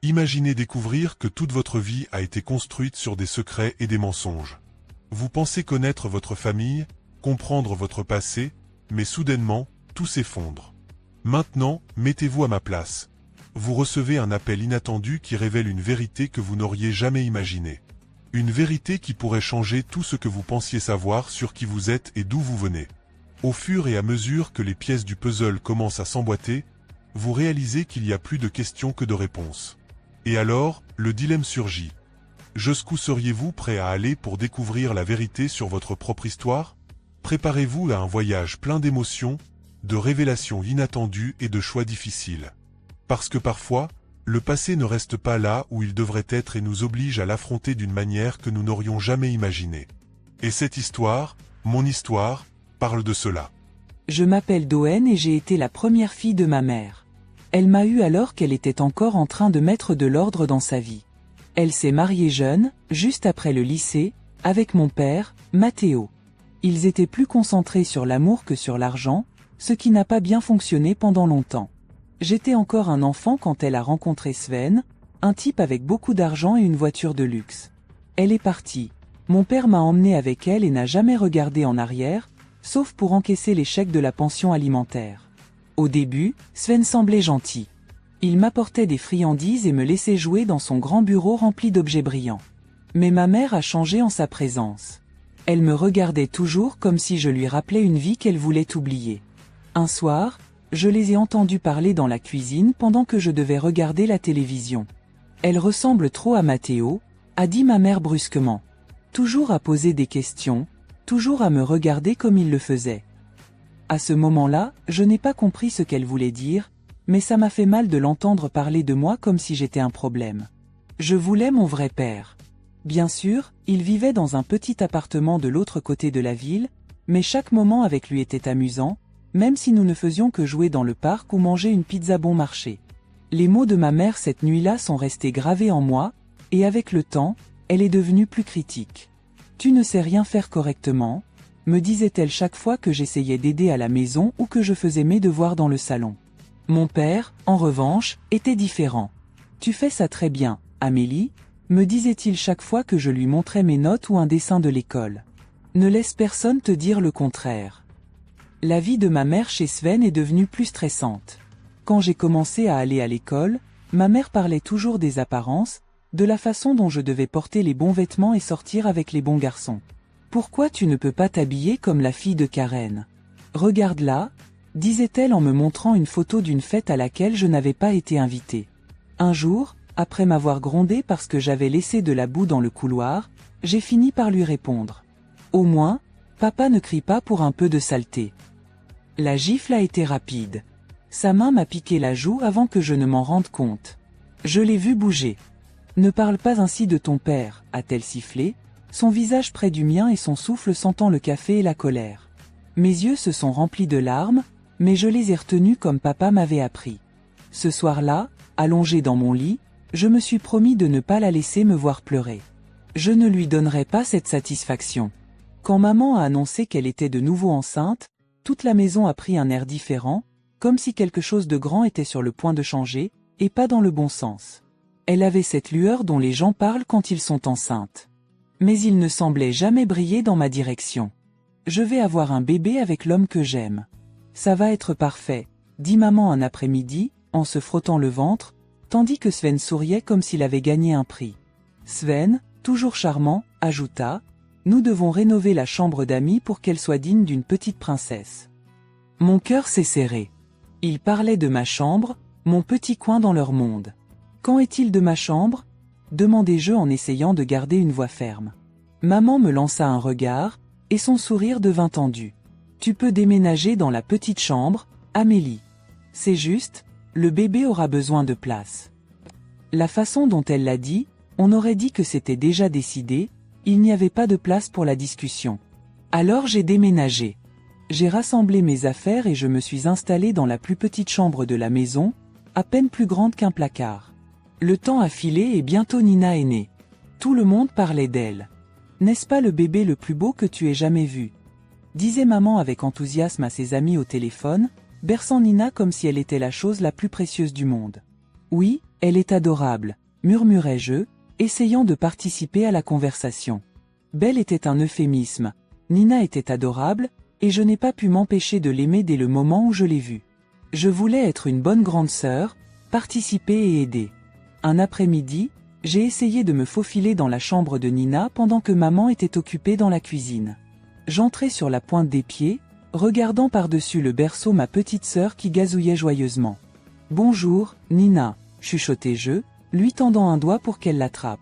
Imaginez découvrir que toute votre vie a été construite sur des secrets et des mensonges. Vous pensez connaître votre famille, comprendre votre passé, mais soudainement, tout s'effondre. Maintenant, mettez-vous à ma place. Vous recevez un appel inattendu qui révèle une vérité que vous n'auriez jamais imaginée. Une vérité qui pourrait changer tout ce que vous pensiez savoir sur qui vous êtes et d'où vous venez. Au fur et à mesure que les pièces du puzzle commencent à s'emboîter, vous réalisez qu'il y a plus de questions que de réponses. Et alors, le dilemme surgit. Jusqu'où seriez-vous prêt à aller pour découvrir la vérité sur votre propre histoire? Préparez-vous à un voyage plein d'émotions, de révélations inattendues et de choix difficiles. Parce que parfois, le passé ne reste pas là où il devrait être et nous oblige à l'affronter d'une manière que nous n'aurions jamais imaginée. Et cette histoire, mon histoire, parle de cela. Je m'appelle Doen et j'ai été la première fille de ma mère. Elle m'a eue alors qu'elle était encore en train de mettre de l'ordre dans sa vie. Elle s'est mariée jeune, juste après le lycée, avec mon père, Matteo. Ils étaient plus concentrés sur l'amour que sur l'argent, ce qui n'a pas bien fonctionné pendant longtemps. J'étais encore un enfant quand elle a rencontré Sven, un type avec beaucoup d'argent et une voiture de luxe. Elle est partie. Mon père m'a emmené avec elle et n'a jamais regardé en arrière, sauf pour encaisser les chèques de la pension alimentaire. Au début, Sven semblait gentil. Il m'apportait des friandises et me laissait jouer dans son grand bureau rempli d'objets brillants. Mais ma mère a changé en sa présence. Elle me regardait toujours comme si je lui rappelais une vie qu'elle voulait oublier. Un soir, je les ai entendus parler dans la cuisine pendant que je devais regarder la télévision. Elle ressemble trop à Matteo, a dit ma mère brusquement. Toujours à poser des questions, toujours à me regarder comme il le faisait. À ce moment-là, je n'ai pas compris ce qu'elle voulait dire, mais ça m'a fait mal de l'entendre parler de moi comme si j'étais un problème. Je voulais mon vrai père. Bien sûr, il vivait dans un petit appartement de l'autre côté de la ville, mais chaque moment avec lui était amusant, même si nous ne faisions que jouer dans le parc ou manger une pizza bon marché. Les mots de ma mère cette nuit-là sont restés gravés en moi, et avec le temps, elle est devenue plus critique. « Tu ne sais rien faire correctement », me disait-elle chaque fois que j'essayais d'aider à la maison ou que je faisais mes devoirs dans le salon. Mon père, en revanche, était différent. « Tu fais ça très bien, Amélie », me disait-il chaque fois que je lui montrais mes notes ou un dessin de l'école. Ne laisse personne te dire le contraire. La vie de ma mère chez Sven est devenue plus stressante. Quand j'ai commencé à aller à l'école, ma mère parlait toujours des apparences, de la façon dont je devais porter les bons vêtements et sortir avec les bons garçons. Pourquoi tu ne peux pas t'habiller comme la fille de Karen? Regarde là, disait-elle en me montrant une photo d'une fête à laquelle je n'avais pas été invitée. Un jour, après m'avoir grondé parce que j'avais laissé de la boue dans le couloir, j'ai fini par lui répondre. Au moins, papa ne crie pas pour un peu de saleté. La gifle a été rapide. Sa main m'a piqué la joue avant que je ne m'en rende compte. Je l'ai vu bouger. Ne parle pas ainsi de ton père, a-t-elle sifflé, son visage près du mien et son souffle sentant le café et la colère. Mes yeux se sont remplis de larmes, mais je les ai retenus comme papa m'avait appris. Ce soir-là, allongé dans mon lit, je me suis promis de ne pas la laisser me voir pleurer. Je ne lui donnerai pas cette satisfaction. Quand maman a annoncé qu'elle était de nouveau enceinte, toute la maison a pris un air différent, comme si quelque chose de grand était sur le point de changer, et pas dans le bon sens. Elle avait cette lueur dont les gens parlent quand ils sont enceintes. Mais il ne semblait jamais briller dans ma direction. Je vais avoir un bébé avec l'homme que j'aime. Ça va être parfait, dit maman un après-midi, en se frottant le ventre, tandis que Sven souriait comme s'il avait gagné un prix. Sven, toujours charmant, ajouta, nous devons rénover la chambre d'amis pour qu'elle soit digne d'une petite princesse. Mon cœur s'est serré. Ils parlaient de ma chambre, mon petit coin dans leur monde. Qu'en est-il de ma chambre? Demandai-je en essayant de garder une voix ferme. Maman me lança un regard, et son sourire devint tendu. Tu peux déménager dans la petite chambre, Amélie. C'est juste, le bébé aura besoin de place. La façon dont elle l'a dit, on aurait dit que c'était déjà décidé, il n'y avait pas de place pour la discussion. Alors j'ai déménagé. J'ai rassemblé mes affaires et je me suis installé dans la plus petite chambre de la maison, à peine plus grande qu'un placard. Le temps a filé et bientôt Nina est née. Tout le monde parlait d'elle. N'est-ce pas le bébé le plus beau que tu aies jamais vu? Disait maman avec enthousiasme à ses amis au téléphone, berçant Nina comme si elle était la chose la plus précieuse du monde. Oui, Elle est adorable, murmurai-je, essayant de participer à la conversation. Belle était un euphémisme. Nina était adorable, et je n'ai pas pu m'empêcher de l'aimer dès le moment où je l'ai vue. Je voulais être une bonne grande sœur, participer et aider. Un après-midi, j'ai essayé de me faufiler dans la chambre de Nina pendant que maman était occupée dans la cuisine. J'entrai sur la pointe des pieds, regardant par-dessus le berceau ma petite sœur qui gazouillait joyeusement. « Bonjour, Nina », chuchotai-je, lui tendant un doigt pour qu'elle l'attrape.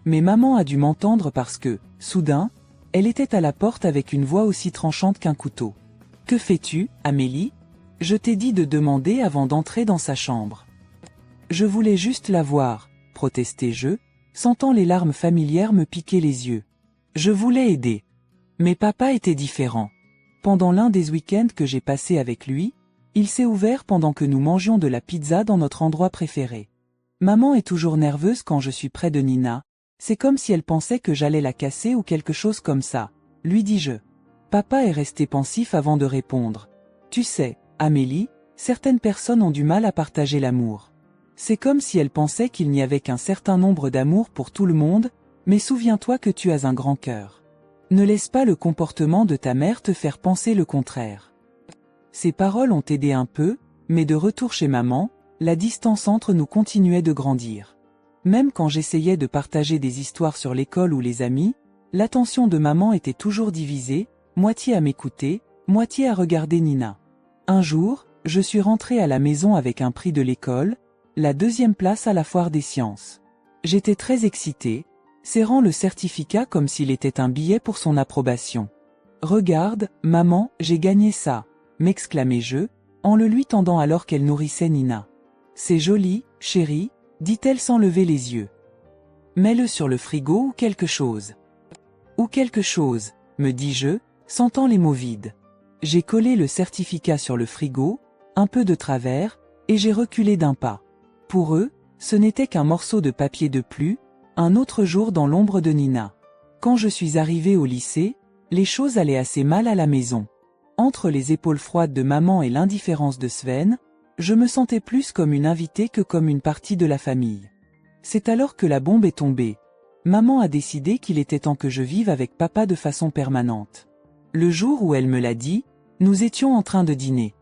Mais maman a dû m'entendre parce que, soudain, elle était à la porte avec une voix aussi tranchante qu'un couteau. « Que fais-tu, Amélie ? Je t'ai dit de demander avant d'entrer dans sa chambre. »« Je voulais juste la voir, » protestai-je, sentant les larmes familières me piquer les yeux. Je voulais aider. Mais papa était différent. Pendant l'un des week-ends que j'ai passé avec lui, il s'est ouvert pendant que nous mangions de la pizza dans notre endroit préféré. Maman est toujours nerveuse quand je suis près de Nina. C'est comme si elle pensait que j'allais la casser ou quelque chose comme ça, lui dis-je. Papa est resté pensif avant de répondre. Tu sais, Amélie, certaines personnes ont du mal à partager l'amour. C'est comme si elle pensait qu'il n'y avait qu'un certain nombre d'amour pour tout le monde, mais souviens-toi que tu as un grand cœur. Ne laisse pas le comportement de ta mère te faire penser le contraire. Ces paroles ont aidé un peu, mais de retour chez maman, la distance entre nous continuait de grandir. Même quand j'essayais de partager des histoires sur l'école ou les amis, l'attention de maman était toujours divisée, moitié à m'écouter, moitié à regarder Nina. Un jour, je suis rentré à la maison avec un prix de l'école, la 2e place à la foire des sciences. J'étais très excité, serrant le certificat comme s'il était un billet pour son approbation. « Regarde, maman, j'ai gagné ça !» m'exclamai-je, en le lui tendant alors qu'elle nourrissait Nina. « C'est joli, chérie », dit-elle sans lever les yeux. « Mets-le sur le frigo ou quelque chose. »« Ou quelque chose », me dis-je, sentant les mots vides. J'ai collé le certificat sur le frigo, un peu de travers, et j'ai reculé d'un pas. Pour eux, ce n'était qu'un morceau de papier de plus, un autre jour dans l'ombre de Nina. Quand je suis arrivé au lycée, les choses allaient assez mal à la maison. Entre les épaules froides de maman et l'indifférence de Sven, je me sentais plus comme une invitée que comme une partie de la famille. C'est alors que la bombe est tombée. Maman a décidé qu'il était temps que je vive avec papa de façon permanente. Le jour où elle me l'a dit, nous étions en train de dîner.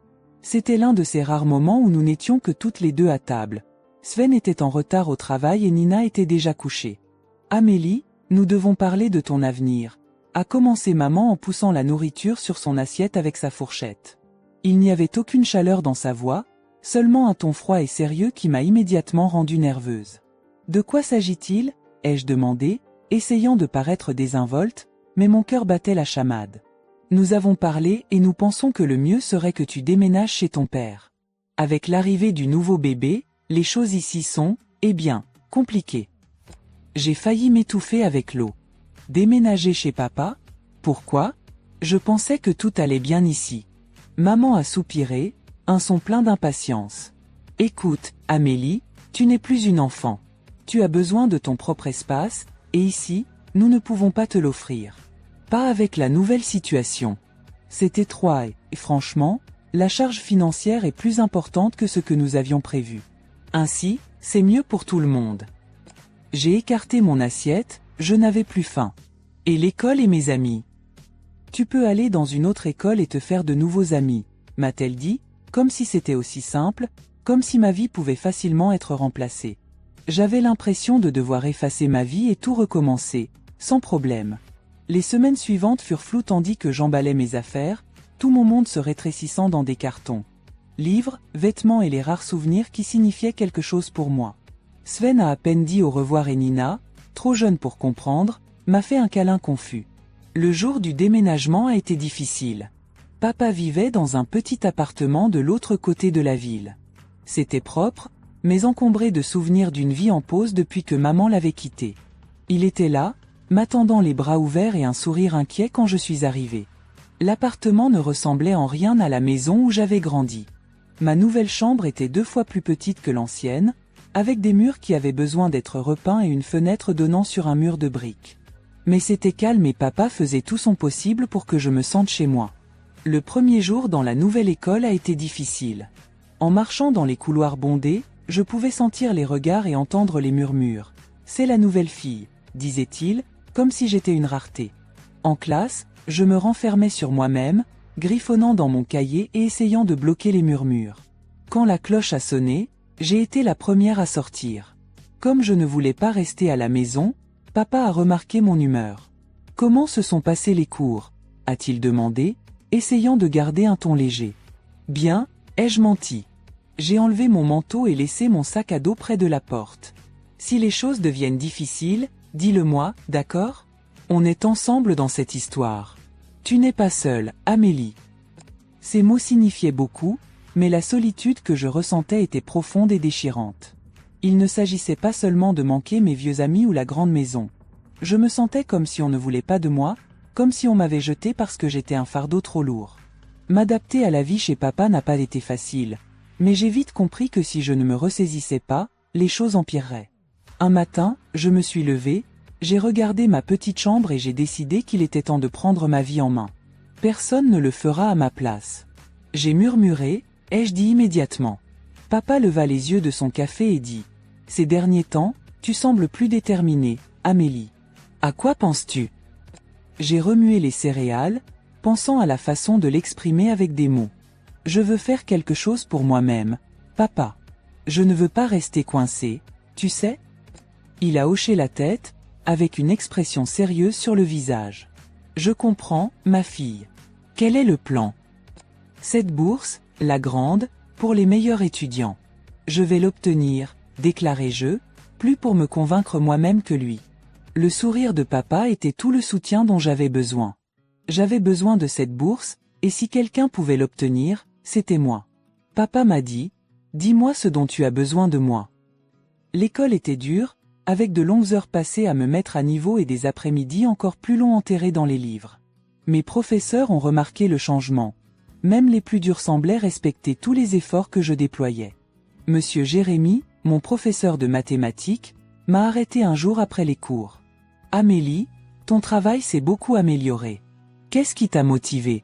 C'était l'un de ces rares moments où nous n'étions que toutes les deux à table. Sven était en retard au travail et Nina était déjà couchée. « Amélie, nous devons parler de ton avenir », a commencé maman en poussant la nourriture sur son assiette avec sa fourchette. Il n'y avait aucune chaleur dans sa voix, seulement un ton froid et sérieux qui m'a immédiatement rendue nerveuse. « De quoi s'agit-il » ai-je demandé, essayant de paraître désinvolte, mais mon cœur battait la chamade. « Nous avons parlé et nous pensons que le mieux serait que tu déménages chez ton père. Avec l'arrivée du nouveau bébé, les choses ici sont, eh bien, compliquées. » J'ai failli m'étouffer avec l'eau. Déménager chez papa ? Pourquoi ? Je pensais que tout allait bien ici. Maman a soupiré, un son plein d'impatience. Écoute, Amélie, tu n'es plus une enfant. Tu as besoin de ton propre espace, et ici, nous ne pouvons pas te l'offrir. Pas avec la nouvelle situation. C'est étroit et, franchement, la charge financière est plus importante que ce que nous avions prévu. Ainsi, c'est mieux pour tout le monde. J'ai écarté mon assiette, je n'avais plus faim. Et l'école et mes amis. Tu peux aller dans une autre école et te faire de nouveaux amis, m'a-t-elle dit, comme si c'était aussi simple, comme si ma vie pouvait facilement être remplacée. J'avais l'impression de devoir effacer ma vie et tout recommencer, sans problème. Les semaines suivantes furent floues tandis que j'emballais mes affaires, tout mon monde se rétrécissant dans des cartons. Livres, vêtements et les rares souvenirs qui signifiaient quelque chose pour moi. Sven a à peine dit au revoir et Nina, trop jeune pour comprendre, m'a fait un câlin confus. Le jour du déménagement a été difficile. Papa vivait dans un petit appartement de l'autre côté de la ville. C'était propre, mais encombré de souvenirs d'une vie en pause depuis que maman l'avait quitté. Il était là, m'attendant les bras ouverts et un sourire inquiet quand je suis arrivé. L'appartement ne ressemblait en rien à la maison où j'avais grandi. Ma nouvelle chambre était 2 fois plus petite que l'ancienne, avec des murs qui avaient besoin d'être repeints et une fenêtre donnant sur un mur de briques. Mais c'était calme et papa faisait tout son possible pour que je me sente chez moi. Le premier jour dans la nouvelle école a été difficile. En marchant dans les couloirs bondés, Je pouvais sentir les regards et entendre les murmures. C'est la nouvelle fille, disait-il, comme si j'étais une rareté. En classe, je me renfermais sur moi-même, griffonnant dans mon cahier et essayant de bloquer les murmures. Quand la cloche a sonné, j'ai été la première à sortir. Comme je ne voulais pas rester à la maison, papa a remarqué mon humeur. « Comment se sont passés les cours ?» a-t-il demandé, essayant de garder un ton léger. « Bien, ai-je menti ? J'ai enlevé mon manteau et laissé mon sac à dos près de la porte. Si les choses deviennent difficiles, dis-le-moi, d'accord ? On est ensemble dans cette histoire. Tu n'es pas seule, Amélie. » Ces mots signifiaient beaucoup, mais la solitude que je ressentais était profonde et déchirante. Il ne s'agissait pas seulement de manquer mes vieux amis ou la grande maison. Je me sentais comme si on ne voulait pas de moi, comme si on m'avait jeté parce que j'étais un fardeau trop lourd. M'adapter à la vie chez papa n'a pas été facile, mais j'ai vite compris que si je ne me ressaisissais pas, les choses empireraient. Un matin, je me suis levé, j'ai regardé ma petite chambre et j'ai décidé qu'il était temps de prendre ma vie en main. Personne ne le fera à ma place. J'ai murmuré, ai-je dit immédiatement. Papa leva les yeux de son café et dit « Ces derniers temps, tu sembles plus déterminée, Amélie. À quoi penses-tu » J'ai remué les céréales, pensant à la façon de l'exprimer avec des mots. Je veux faire quelque chose pour moi-même, papa. Je ne veux pas rester coincé, tu sais. Il a hoché la tête, avec une expression sérieuse sur le visage. Je comprends, ma fille. Quel est le plan ? Cette bourse, la grande, pour les meilleurs étudiants. Je vais l'obtenir, déclarai-je, plus pour me convaincre moi-même que lui. Le sourire de papa était tout le soutien dont j'avais besoin. J'avais besoin de cette bourse, et si quelqu'un pouvait l'obtenir, c'était moi. Papa m'a dit, « Dis-moi ce dont tu as besoin de moi. » L'école était dure, avec de longues heures passées à me mettre à niveau et des après-midi encore plus longs enterrés dans les livres. Mes professeurs ont remarqué le changement. Même les plus durs semblaient respecter tous les efforts que je déployais. Monsieur Jérémy, mon professeur de mathématiques, m'a arrêté un jour après les cours. « Amélie, ton travail s'est beaucoup amélioré. Qu'est-ce qui t'a motivé ?»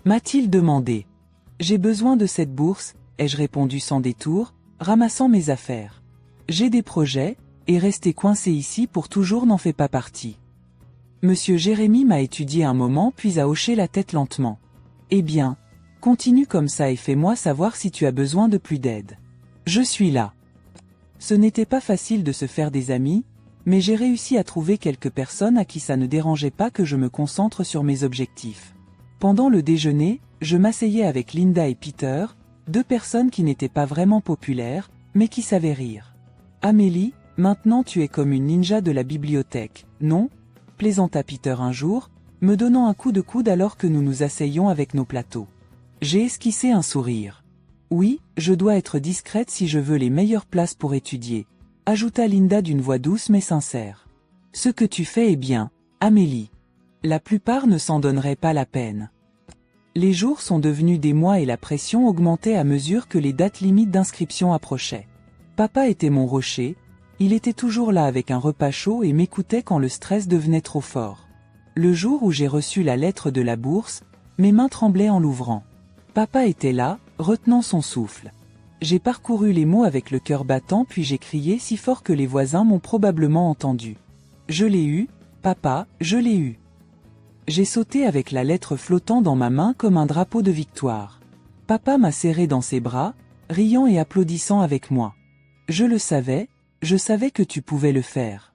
m'a-t-il demandé. « J'ai besoin de cette bourse, ai-je répondu sans détour, ramassant mes affaires. J'ai des projets, et rester coincé ici pour toujours n'en fait pas partie. » Monsieur Jérémy m'a étudié un moment puis a hoché la tête lentement. « Eh bien, continue comme ça et fais-moi savoir si tu as besoin de plus d'aide. Je suis là. » Ce n'était pas facile de se faire des amis, mais j'ai réussi à trouver quelques personnes à qui ça ne dérangeait pas que je me concentre sur mes objectifs. Pendant le déjeuner, je m'asseyais avec Linda et Peter, deux personnes qui n'étaient pas vraiment populaires, mais qui savaient rire. « Amélie, maintenant tu es comme une ninja de la bibliothèque, non ?» plaisanta Peter un jour, me donnant un coup de coude alors que nous nous asseyions avec nos plateaux. J'ai esquissé un sourire. « Oui, je dois être discrète si je veux les meilleures places pour étudier, » ajouta Linda d'une voix douce mais sincère. « Ce que tu fais est bien, Amélie. La plupart ne s'en donneraient pas la peine. » Les jours sont devenus des mois et la pression augmentait à mesure que les dates limites d'inscription approchaient. Papa était mon rocher, il était toujours là avec un repas chaud et m'écoutait quand le stress devenait trop fort. Le jour où j'ai reçu la lettre de la bourse, mes mains tremblaient en l'ouvrant. Papa était là, retenant son souffle. J'ai parcouru les mots avec le cœur battant puis j'ai crié si fort que les voisins m'ont probablement entendu. « Je l'ai eu, papa, je l'ai eu. » J'ai sauté avec la lettre flottant dans ma main comme un drapeau de victoire. Papa m'a serré dans ses bras, riant et applaudissant avec moi. Je le savais, je savais que tu pouvais le faire.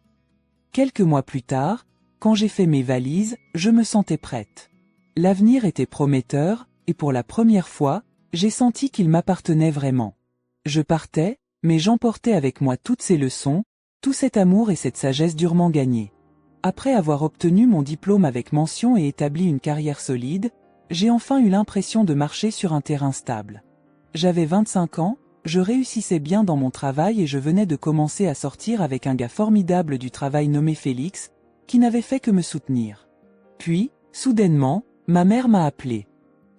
Quelques mois plus tard, quand j'ai fait mes valises, je me sentais prête. L'avenir était prometteur, et pour la première fois, j'ai senti qu'il m'appartenait vraiment. Je partais, mais j'emportais avec moi toutes ces leçons, tout cet amour et cette sagesse durement gagnée. Après avoir obtenu mon diplôme avec mention et établi une carrière solide, j'ai enfin eu l'impression de marcher sur un terrain stable. J'avais 25 ans, je réussissais bien dans mon travail et je venais de commencer à sortir avec un gars formidable du travail nommé Félix, qui n'avait fait que me soutenir. Puis, soudainement, ma mère m'a appelé.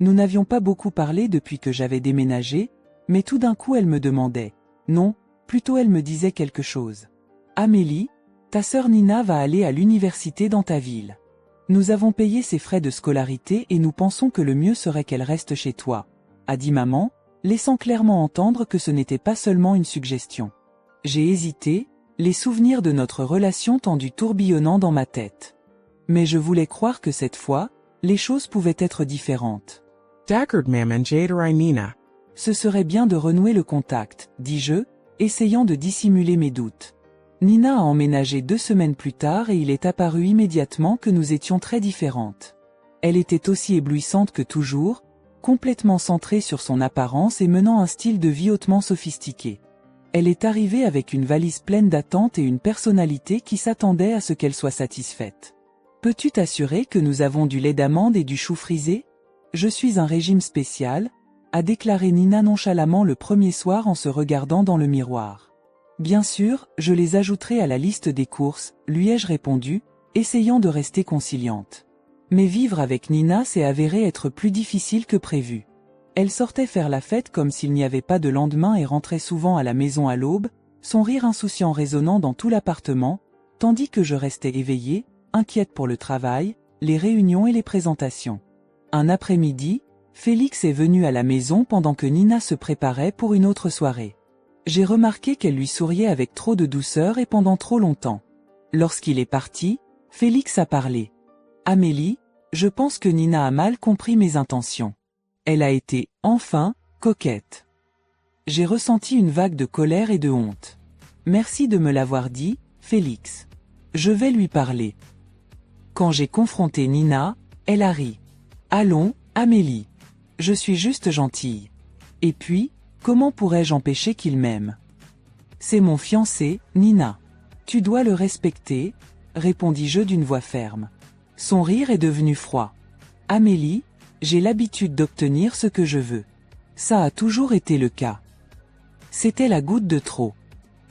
Nous n'avions pas beaucoup parlé depuis que j'avais déménagé, mais tout d'un coup elle me demandait. Non, plutôt elle me disait quelque chose. « Amélie, ta sœur Nina va aller à l'université dans ta ville. Nous avons payé ses frais de scolarité et nous pensons que le mieux serait qu'elle reste chez toi, » a dit maman, laissant clairement entendre que ce n'était pas seulement une suggestion. J'ai hésité, les souvenirs de notre relation tendus tourbillonnant dans ma tête. Mais je voulais croire que cette fois, les choses pouvaient être différentes. Daggered Mamanjadarai Nina. Ce serait bien de renouer le contact, dis-je, essayant de dissimuler mes doutes. Nina a emménagé 2 semaines plus tard et il est apparu immédiatement que nous étions très différentes. Elle était aussi éblouissante que toujours, complètement centrée sur son apparence et menant un style de vie hautement sophistiqué. Elle est arrivée avec une valise pleine d'attentes et une personnalité qui s'attendait à ce qu'elle soit satisfaite. Peux-tu t'assurer que nous avons du lait d'amande et du chou frisé ? Je suis un régime spécial, a déclaré Nina nonchalamment le premier soir en se regardant dans le miroir. Bien sûr, je les ajouterai à la liste des courses, lui ai-je répondu, essayant de rester conciliante. Mais vivre avec Nina s'est avéré être plus difficile que prévu. Elle sortait faire la fête comme s'il n'y avait pas de lendemain et rentrait souvent à la maison à l'aube, son rire insouciant résonnant dans tout l'appartement, tandis que je restais éveillée, inquiète pour le travail, les réunions et les présentations. Un après-midi, Félix est venu à la maison pendant que Nina se préparait pour une autre soirée. J'ai remarqué qu'elle lui souriait avec trop de douceur et pendant trop longtemps. Lorsqu'il est parti, Félix a parlé. « Amélie, je pense que Nina a mal compris mes intentions. Elle a été, enfin, coquette. » J'ai ressenti une vague de colère et de honte. « Merci de me l'avoir dit, Félix. Je vais lui parler. » Quand j'ai confronté Nina, elle a ri. « Allons, Amélie. Je suis juste gentille. Et puis, comment pourrais-je empêcher qu'il m'aime ? C'est mon fiancé, Nina. Tu dois le respecter, répondis-je d'une voix ferme. Son rire est devenu froid. Amélie, j'ai l'habitude d'obtenir ce que je veux. Ça a toujours été le cas. C'était la goutte de trop.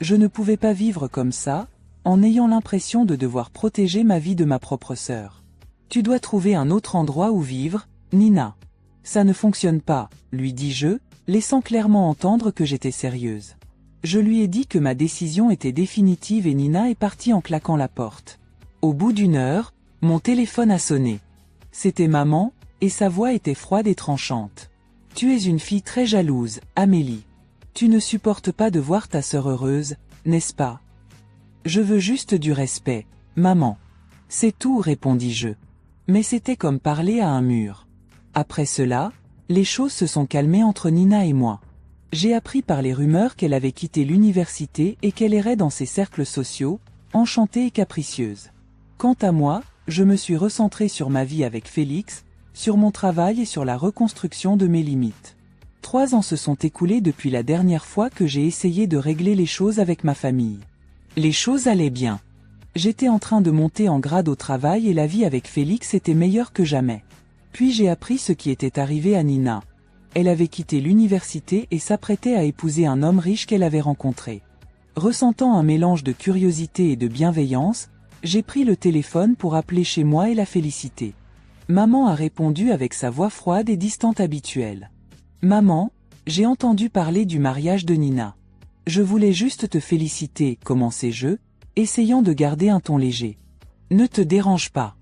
Je ne pouvais pas vivre comme ça, en ayant l'impression de devoir protéger ma vie de ma propre sœur. Tu dois trouver un autre endroit où vivre, Nina. Ça ne fonctionne pas, lui dis-je, laissant clairement entendre que j'étais sérieuse. Je lui ai dit que ma décision était définitive et Nina est partie en claquant la porte. Au bout d'1 heure, mon téléphone a sonné. C'était maman, et sa voix était froide et tranchante. « Tu es une fille très jalouse, Amélie. Tu ne supportes pas de voir ta sœur heureuse, n'est-ce pas ? Je veux juste du respect, maman. C'est tout, répondis-je. Mais c'était comme parler à un mur. Après cela, les choses se sont calmées entre Nina et moi. J'ai appris par les rumeurs qu'elle avait quitté l'université et qu'elle errait dans ses cercles sociaux, enchantée et capricieuse. Quant à moi, je me suis recentrée sur ma vie avec Félix, sur mon travail et sur la reconstruction de mes limites. 3 ans se sont écoulés depuis la dernière fois que j'ai essayé de régler les choses avec ma famille. Les choses allaient bien. J'étais en train de monter en grade au travail et la vie avec Félix était meilleure que jamais. Puis j'ai appris ce qui était arrivé à Nina. Elle avait quitté l'université et s'apprêtait à épouser un homme riche qu'elle avait rencontré. Ressentant un mélange de curiosité et de bienveillance, j'ai pris le téléphone pour appeler chez moi et la féliciter. Maman a répondu avec sa voix froide et distante habituelle. « Maman, j'ai entendu parler du mariage de Nina. Je voulais juste te féliciter, commençai-je, essayant de garder un ton léger. Ne te dérange pas.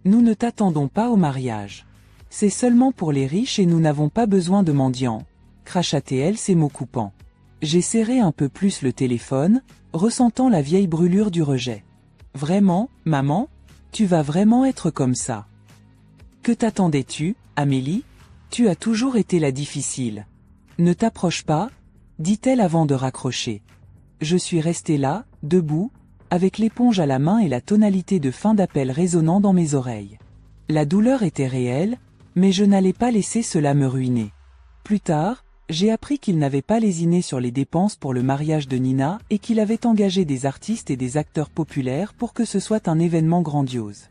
Nous ne t'attendons pas au mariage. C'est seulement pour les riches et nous n'avons pas besoin de mendiants, cracha-t-elle ses mots coupants. J'ai serré un peu plus le téléphone, ressentant la vieille brûlure du rejet. Vraiment, maman, tu vas vraiment être comme ça. Que t'attendais-tu, Amélie ? Tu as toujours été la difficile. Ne t'approche pas, dit-elle avant de raccrocher. Je suis restée là, debout, avec l'éponge à la main et la tonalité de fin d'appel résonnant dans mes oreilles. La douleur était réelle, mais je n'allais pas laisser cela me ruiner. Plus tard, j'ai appris qu'il n'avait pas lésiné sur les dépenses pour le mariage de Nina et qu'il avait engagé des artistes et des acteurs populaires pour que ce soit un événement grandiose.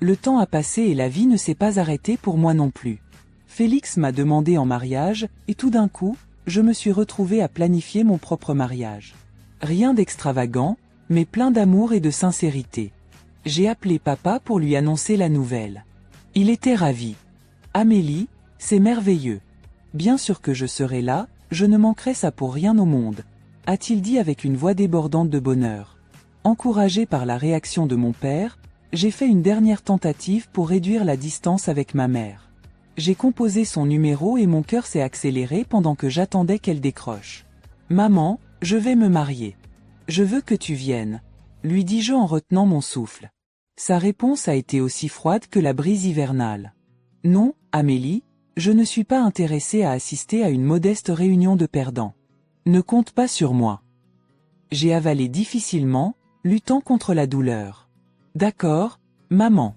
Le temps a passé et la vie ne s'est pas arrêtée pour moi non plus. Félix m'a demandé en mariage, et tout d'un coup, je me suis retrouvée à planifier mon propre mariage. Rien d'extravagant, mais plein d'amour et de sincérité. J'ai appelé papa pour lui annoncer la nouvelle. Il était ravi. Amélie, c'est merveilleux. Bien sûr que je serai là, je ne manquerai ça pour rien au monde, a-t-il dit avec une voix débordante de bonheur. Encouragé par la réaction de mon père, j'ai fait une dernière tentative pour réduire la distance avec ma mère. J'ai composé son numéro et mon cœur s'est accéléré pendant que j'attendais qu'elle décroche. « Maman, je vais me marier. Je veux que tu viennes, » lui dis-je en retenant mon souffle. Sa réponse a été aussi froide que la brise hivernale. « Non, Amélie, je ne suis pas intéressée à assister à une modeste réunion de perdants. Ne compte pas sur moi. » J'ai avalé difficilement, luttant contre la douleur. « D'accord, maman.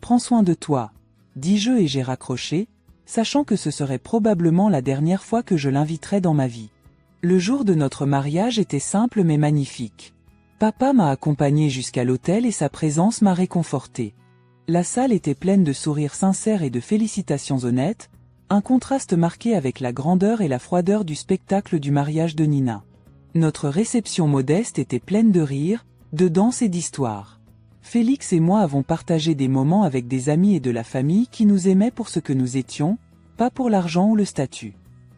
Prends soin de toi, » dis-je et j'ai raccroché, sachant que ce serait probablement la dernière fois que je l'inviterais dans ma vie. Le jour de notre mariage était simple mais magnifique. Papa m'a accompagné jusqu'à l'hôtel et sa présence m'a réconforté. La salle était pleine de sourires sincères et de félicitations honnêtes, un contraste marqué avec la grandeur et la froideur du spectacle du mariage de Nina. Notre réception modeste était pleine de rires, de danse et d'histoires. Félix et moi avons partagé des moments avec des amis et de la famille qui nous aimaient pour ce que nous étions, pas pour l'argent ou le statut.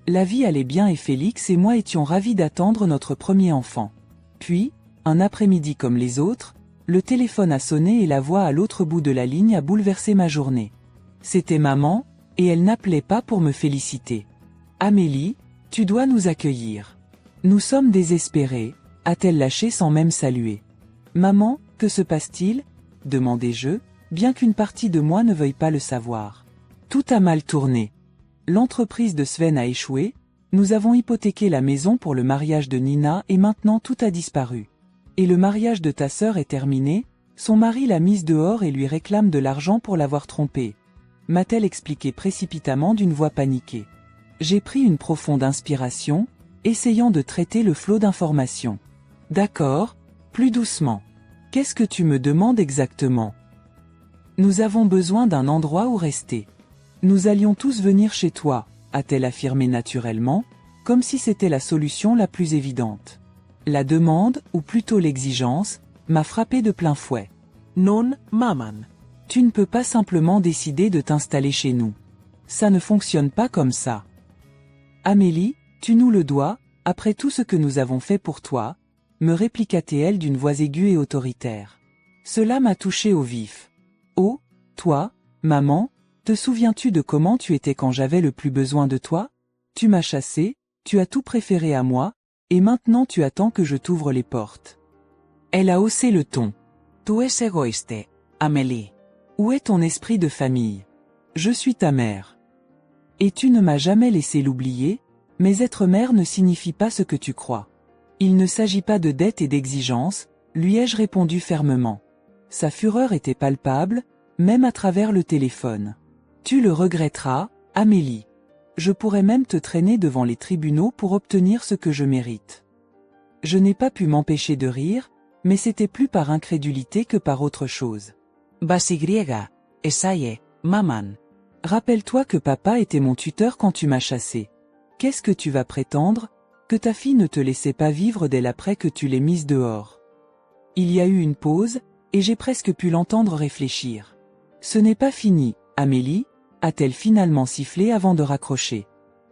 La vie allait bien et Félix et moi étions ravis d'attendre notre premier enfant. Puis, un après-midi comme les autres, le téléphone a sonné et la voix à l'autre bout de la ligne a bouleversé ma journée. C'était maman, et elle n'appelait pas pour me féliciter. « Amélie, tu dois nous accueillir. Nous sommes désespérés », a-t-elle lâché sans même saluer. « Maman, que se passe-t-il » demandai-je, bien qu'une partie de moi ne veuille pas le savoir. Tout a mal tourné. L'entreprise de Sven a échoué, nous avons hypothéqué la maison pour le mariage de Nina et maintenant tout a disparu. Et le mariage de ta sœur est terminé, son mari l'a mise dehors et lui réclame de l'argent pour l'avoir trompée, m'a-t-elle expliqué précipitamment d'une voix paniquée. J'ai pris une profonde inspiration, essayant de traiter le flot d'informations. D'accord, plus doucement. Qu'est-ce que tu me demandes exactement ? Nous avons besoin d'un endroit où rester. Nous allions tous venir chez toi, a-t-elle affirmé naturellement, comme si c'était la solution la plus évidente. La demande, ou plutôt l'exigence, m'a frappé de plein fouet. Non, maman. Tu ne peux pas simplement décider de t'installer chez nous. Ça ne fonctionne pas comme ça. Amélie, tu nous le dois, après tout ce que nous avons fait pour toi, me répliqua-t-elle d'une voix aiguë et autoritaire. Cela m'a touché au vif. Oh, toi, maman, te souviens-tu de comment tu étais quand j'avais le plus besoin de toi ? Tu m'as chassé, tu as tout préféré à moi, et maintenant tu attends que je t'ouvre les portes. Elle a haussé le ton. Tu es égoïste, Amélie. Où est ton esprit de famille ? Je suis ta mère. Et tu ne m'as jamais laissé l'oublier, mais être mère ne signifie pas ce que tu crois. Il ne s'agit pas de dette et d'exigence, lui ai-je répondu fermement. Sa fureur était palpable, même à travers le téléphone. Tu le regretteras, Amélie. Je pourrais même te traîner devant les tribunaux pour obtenir ce que je mérite. Je n'ai pas pu m'empêcher de rire, mais c'était plus par incrédulité que par autre chose. Basigriega, esaye, maman. Rappelle-toi que papa était mon tuteur quand tu m'as chassé. Qu'est-ce que tu vas prétendre ? Que ta fille ne te laissait pas vivre dès l'après que tu l'aies mise dehors. Il y a eu une pause, et j'ai presque pu l'entendre réfléchir. Ce n'est pas fini, Amélie, a-t-elle finalement sifflé avant de raccrocher.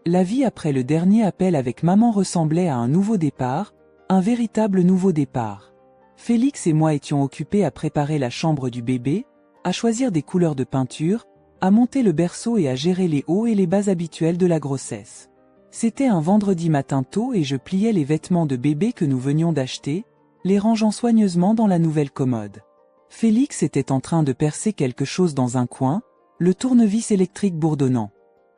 La vie après le dernier appel avec maman ressemblait à un nouveau départ, un véritable nouveau départ. Félix et moi étions occupés à préparer la chambre du bébé, à choisir des couleurs de peinture, à monter le berceau et à gérer les hauts et les bas habituels de la grossesse. C'était un vendredi matin tôt et je pliais les vêtements de bébé que nous venions d'acheter, les rangeant soigneusement dans la nouvelle commode. Félix était en train de percer quelque chose dans un coin, le tournevis électrique bourdonnant.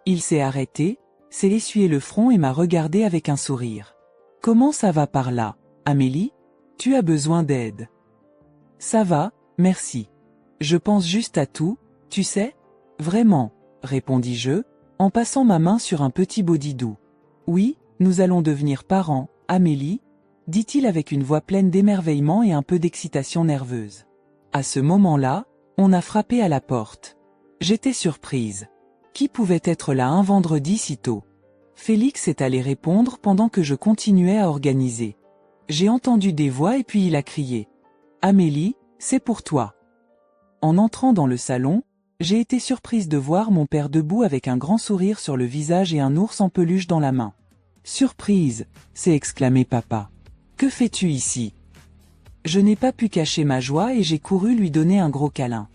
Il s'est arrêté, s'est essuyé le front et m'a regardé avec un sourire. « Comment ça va par là, Amélie ? Tu as besoin d'aide ? » « Ça va, merci. Je pense juste à tout, tu sais ? Vraiment, répondis-je, en passant ma main sur un petit body doux. Oui, nous allons devenir parents, Amélie, dit-il avec une voix pleine d'émerveillement et un peu d'excitation nerveuse. À ce moment-là, on a frappé à la porte. J'étais surprise. Qui pouvait être là un vendredi si tôt ? Félix est allé répondre pendant que je continuais à organiser. J'ai entendu des voix et puis il a crié. « Amélie, c'est pour toi. » En entrant dans le salon, j'ai été surprise de voir mon père debout avec un grand sourire sur le visage et un ours en peluche dans la main. « Surprise !» s'est exclamé papa. « Que fais-tu ici ?» Je n'ai pas pu cacher ma joie et j'ai couru lui donner un gros câlin.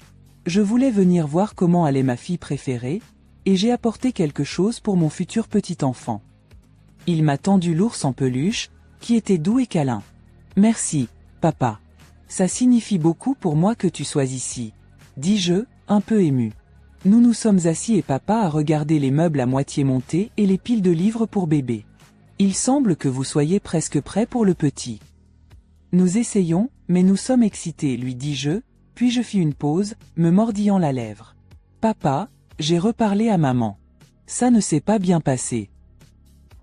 Je voulais venir voir comment allait ma fille préférée, et j'ai apporté quelque chose pour mon futur petit enfant. Il m'a tendu l'ours en peluche, qui était doux et câlin. Merci, papa. Ça signifie beaucoup pour moi que tu sois ici, dis-je, un peu ému. Nous nous sommes assis et papa a regardé les meubles à moitié montés et les piles de livres pour bébé. Il semble que vous soyez presque prêt pour le petit. Nous essayons, mais nous sommes excités, lui dis-je, puis je fis une pause, me mordillant la lèvre. Papa, j'ai reparlé à maman. Ça ne s'est pas bien passé.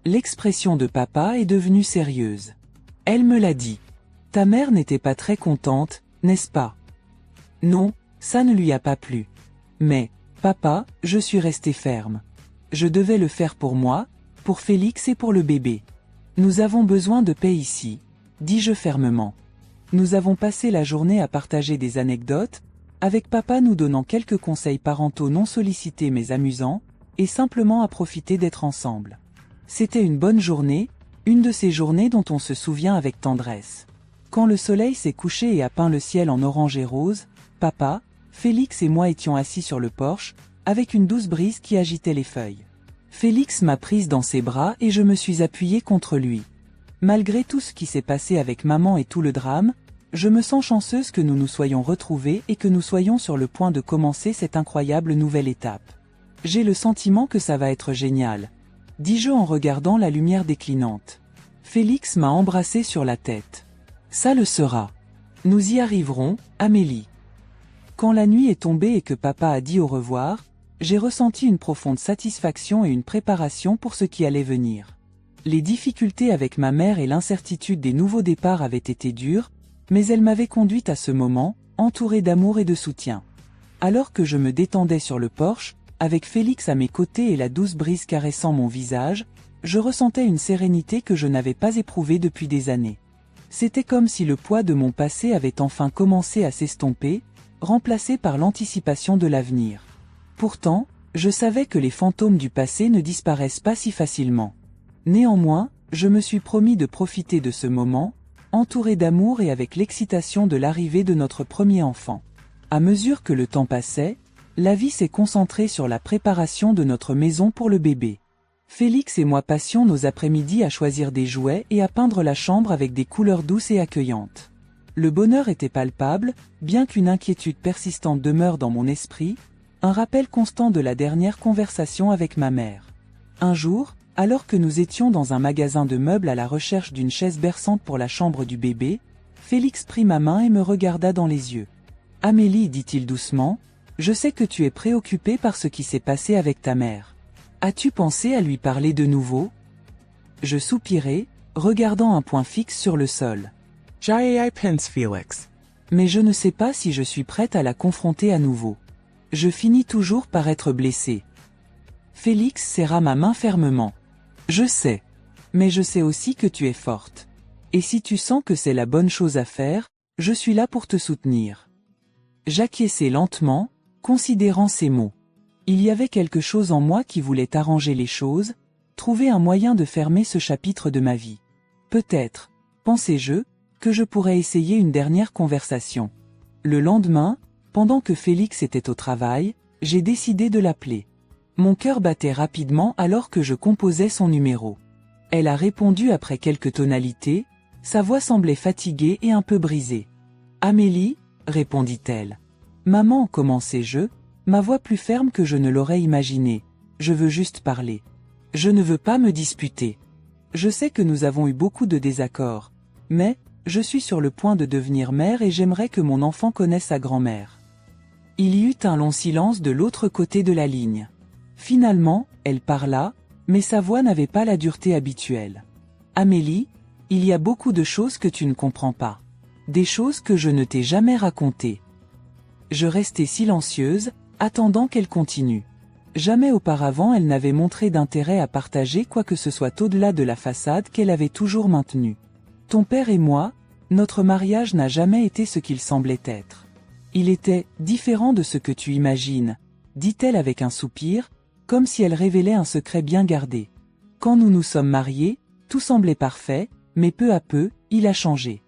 L'expression de papa est devenue sérieuse. Elle me l'a dit. Ta mère n'était pas très contente, n'est-ce pas? Non, ça ne lui a pas plu. Mais, papa, je suis resté ferme. Je devais le faire pour moi, pour Félix et pour le bébé. Nous avons besoin de paix ici, dis-je fermement. Nous avons passé la journée à partager des anecdotes, avec papa nous donnant quelques conseils parentaux non sollicités mais amusants, et simplement à profiter d'être ensemble. C'était une bonne journée, une de ces journées dont on se souvient avec tendresse. Quand le soleil s'est couché et a peint le ciel en orange et rose, papa, Félix et moi étions assis sur le porche, avec une douce brise qui agitait les feuilles. Félix m'a prise dans ses bras et je me suis appuyée contre lui. Malgré tout ce qui s'est passé avec maman et tout le drame, je me sens chanceuse que nous nous soyons retrouvés et que nous soyons sur le point de commencer cette incroyable nouvelle étape. J'ai le sentiment que ça va être génial, dis-je en regardant la lumière déclinante. Félix m'a embrassé sur la tête. Ça le sera. Nous y arriverons, Amélie. Quand la nuit est tombée et que papa a dit au revoir, j'ai ressenti une profonde satisfaction et une préparation pour ce qui allait venir. Les difficultés avec ma mère et l'incertitude des nouveaux départs avaient été dures, mais elles m'avaient conduite à ce moment, entourée d'amour et de soutien. Alors que je me détendais sur le porche, avec Félix à mes côtés et la douce brise caressant mon visage, je ressentais une sérénité que je n'avais pas éprouvée depuis des années. C'était comme si le poids de mon passé avait enfin commencé à s'estomper, remplacé par l'anticipation de l'avenir. Pourtant, je savais que les fantômes du passé ne disparaissent pas si facilement. Néanmoins, je me suis promis de profiter de ce moment, entouré d'amour et avec l'excitation de l'arrivée de notre premier enfant. À mesure que le temps passait, la vie s'est concentrée sur la préparation de notre maison pour le bébé. Félix et moi passions nos après-midi à choisir des jouets et à peindre la chambre avec des couleurs douces et accueillantes. Le bonheur était palpable, bien qu'une inquiétude persistante demeure dans mon esprit, un rappel constant de la dernière conversation avec ma mère. Un jour, alors que nous étions dans un magasin de meubles à la recherche d'une chaise berçante pour la chambre du bébé, Félix prit ma main et me regarda dans les yeux. « Amélie, dit-il doucement, je sais que tu es préoccupée par ce qui s'est passé avec ta mère. As-tu pensé à lui parler de nouveau ?» Je soupirai, regardant un point fixe sur le sol. « J'y pense, Félix. » Mais je ne sais pas si je suis prête à la confronter à nouveau. Je finis toujours par être blessée. Félix serra ma main fermement. Je sais. Mais je sais aussi que tu es forte. Et si tu sens que c'est la bonne chose à faire, je suis là pour te soutenir. J'acquiesçai lentement, considérant ces mots. Il y avait quelque chose en moi qui voulait arranger les choses, trouver un moyen de fermer ce chapitre de ma vie. Peut-être, pensais-je, que je pourrais essayer une dernière conversation. Le lendemain, pendant que Félix était au travail, j'ai décidé de l'appeler. Mon cœur battait rapidement alors que je composais son numéro. Elle a répondu après quelques tonalités, sa voix semblait fatiguée et un peu brisée. « Amélie ?» répondit-elle. « Maman, commençai-je, ma voix plus ferme que je ne l'aurais imaginé. Je veux juste parler. Je ne veux pas me disputer. Je sais que nous avons eu beaucoup de désaccords, mais je suis sur le point de devenir mère et j'aimerais que mon enfant connaisse sa grand-mère. » Il y eut un long silence de l'autre côté de la ligne. Finalement, elle parla, mais sa voix n'avait pas la dureté habituelle. « Amélie, il y a beaucoup de choses que tu ne comprends pas. Des choses que je ne t'ai jamais racontées. » Je restai silencieuse, attendant qu'elle continue. Jamais auparavant elle n'avait montré d'intérêt à partager quoi que ce soit au-delà de la façade qu'elle avait toujours maintenue. « Ton père et moi, notre mariage n'a jamais été ce qu'il semblait être. Il était différent de ce que tu imagines, » dit-elle avec un soupir, comme si elle révélait un secret bien gardé. Quand nous nous sommes mariés, tout semblait parfait, mais peu à peu, il a changé.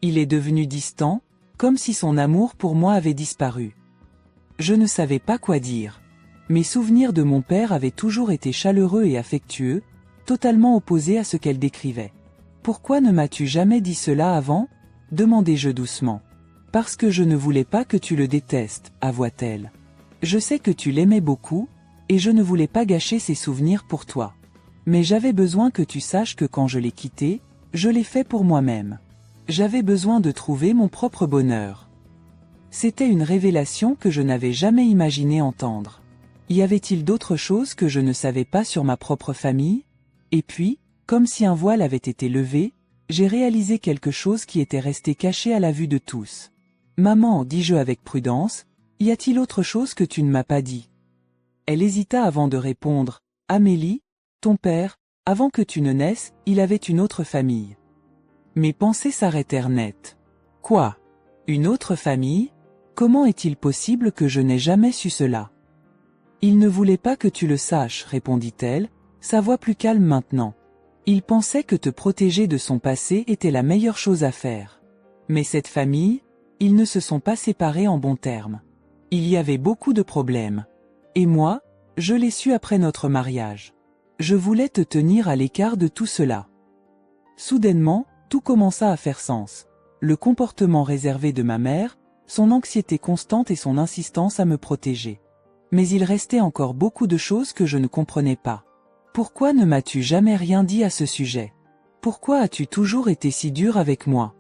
Il est devenu distant, comme si son amour pour moi avait disparu. Je ne savais pas quoi dire. Mes souvenirs de mon père avaient toujours été chaleureux et affectueux, totalement opposés à ce qu'elle décrivait. « Pourquoi ne m'as-tu jamais dit cela avant ?» demandai-je doucement. « Parce que je ne voulais pas que tu le détestes, avoua-t-elle. Je sais que tu l'aimais beaucoup, et je ne voulais pas gâcher ses souvenirs pour toi. Mais j'avais besoin que tu saches que quand je l'ai quitté, je l'ai fait pour moi-même. J'avais besoin de trouver mon propre bonheur. » C'était une révélation que je n'avais jamais imaginé entendre. Y avait-il d'autres choses que je ne savais pas sur ma propre famille? Et puis, comme si un voile avait été levé, j'ai réalisé quelque chose qui était resté caché à la vue de tous. « Maman, dis-je avec prudence, y a-t-il autre chose que tu ne m'as pas dit ?» Elle hésita avant de répondre. « Amélie, ton père, avant que tu ne naisses, il avait une autre famille. » Mes pensées s'arrêtèrent net. « Quoi? Une autre famille? Comment est-il possible que je n'ai jamais su cela? » « Il ne voulait pas que tu le saches, répondit-elle, sa voix plus calme maintenant. Il pensait que te protéger de son passé était la meilleure chose à faire. Mais cette famille, ils ne se sont pas séparés en bons termes. Il y avait beaucoup de problèmes. Et moi, je l'ai su après notre mariage. Je voulais te tenir à l'écart de tout cela. » Soudainement, tout commença à faire sens. Le comportement réservé de ma mère, son anxiété constante et son insistance à me protéger. Mais il restait encore beaucoup de choses que je ne comprenais pas. Pourquoi ne m'as-tu jamais rien dit à ce sujet? Pourquoi as-tu toujours été si dur avec moi?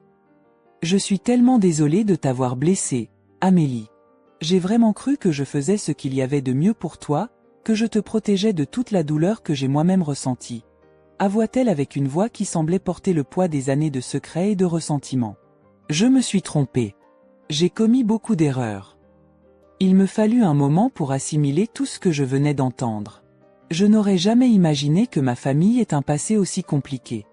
Je suis tellement désolée de t'avoir blessée, Amélie. J'ai vraiment cru que je faisais ce qu'il y avait de mieux pour toi, que je te protégeais de toute la douleur que j'ai moi-même ressentie. Avoua-t-elle avec une voix qui semblait porter le poids des années de secrets et de ressentiment. Je me suis trompée. J'ai commis beaucoup d'erreurs. Il me fallut un moment pour assimiler tout ce que je venais d'entendre. Je n'aurais jamais imaginé que ma famille ait un passé aussi compliqué.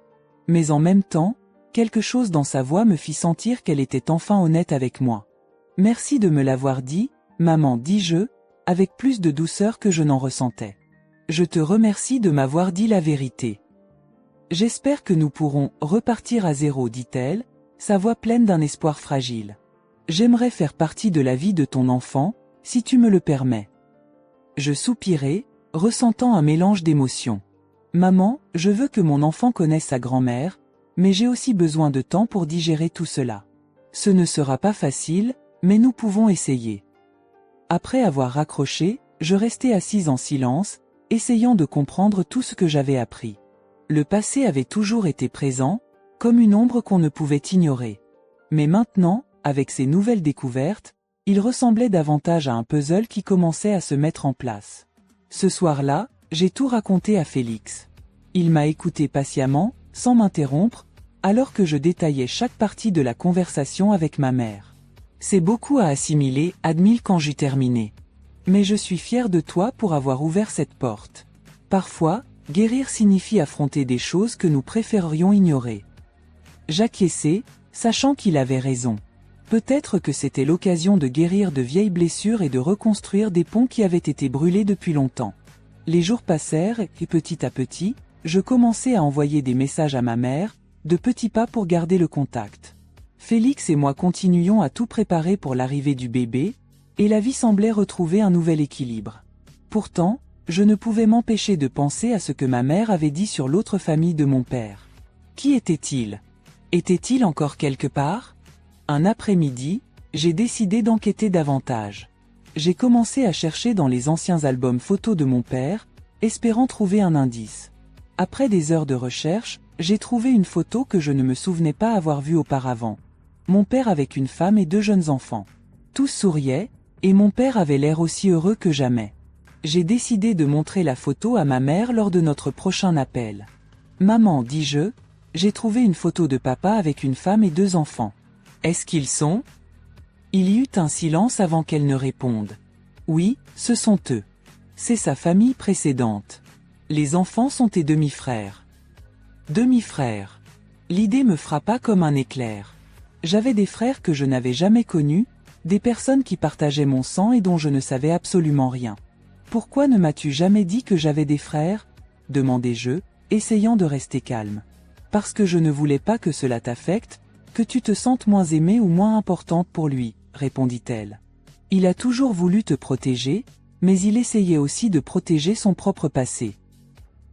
Mais en même temps, quelque chose dans sa voix me fit sentir qu'elle était enfin honnête avec moi. « Merci de me l'avoir dit, maman, dis-je, avec plus de douceur que je n'en ressentais. Je te remercie de m'avoir dit la vérité. J'espère que nous pourrons repartir à zéro, dit-elle, sa voix pleine d'un espoir fragile. J'aimerais faire partie de la vie de ton enfant, si tu me le permets. » Je soupirai, ressentant un mélange d'émotions. « Maman, je veux que mon enfant connaisse sa grand-mère, mais j'ai aussi besoin de temps pour digérer tout cela. Ce ne sera pas facile, mais nous pouvons essayer. » Après avoir raccroché, je restai assise en silence, essayant de comprendre tout ce que j'avais appris. Le passé avait toujours été présent, comme une ombre qu'on ne pouvait ignorer. Mais maintenant, avec ces nouvelles découvertes, il ressemblait davantage à un puzzle qui commençait à se mettre en place. Ce soir-là, j'ai tout raconté à Félix. Il m'a écouté patiemment, sans m'interrompre, alors que je détaillais chaque partie de la conversation avec ma mère. « C'est beaucoup à assimiler, admit quand j'eus terminé. Mais je suis fier de toi pour avoir ouvert cette porte. Parfois, guérir signifie affronter des choses que nous préférerions ignorer. » J'acquiesçai, sachant qu'il avait raison. Peut-être que c'était l'occasion de guérir de vieilles blessures et de reconstruire des ponts qui avaient été brûlés depuis longtemps. Les jours passèrent et petit à petit, je commençai à envoyer des messages à ma mère, de petits pas pour garder le contact. Félix et moi continuions à tout préparer pour l'arrivée du bébé, et la vie semblait retrouver un nouvel équilibre. Pourtant, je ne pouvais m'empêcher de penser à ce que ma mère avait dit sur l'autre famille de mon père. Qui était-il? Était-il encore quelque part? Un après-midi, j'ai décidé d'enquêter davantage. J'ai commencé à chercher dans les anciens albums photos de mon père, espérant trouver un indice. Après des heures de recherche, j'ai trouvé une photo que je ne me souvenais pas avoir vue auparavant. Mon père avec une femme et 2 jeunes enfants. Tous souriaient, et mon père avait l'air aussi heureux que jamais. J'ai décidé de montrer la photo à ma mère lors de notre prochain appel. « Maman, dis-je, j'ai trouvé une photo de papa avec une femme et 2 enfants. Est-ce qu'ils sont ?» Il y eut un silence avant qu'elle ne réponde. « Oui, ce sont eux. C'est sa famille précédente. Les enfants sont tes demi-frères. » Demi-frères. L'idée me frappa comme un éclair. J'avais des frères que je n'avais jamais connus, des personnes qui partageaient mon sang et dont je ne savais absolument rien. « Pourquoi ne m'as-tu jamais dit que j'avais des frères ?» demandai-je, essayant de rester calme. « Parce que je ne voulais pas que cela t'affecte, que tu te sentes moins aimée ou moins importante pour lui, répondit-elle. Il a toujours voulu te protéger, mais il essayait aussi de protéger son propre passé.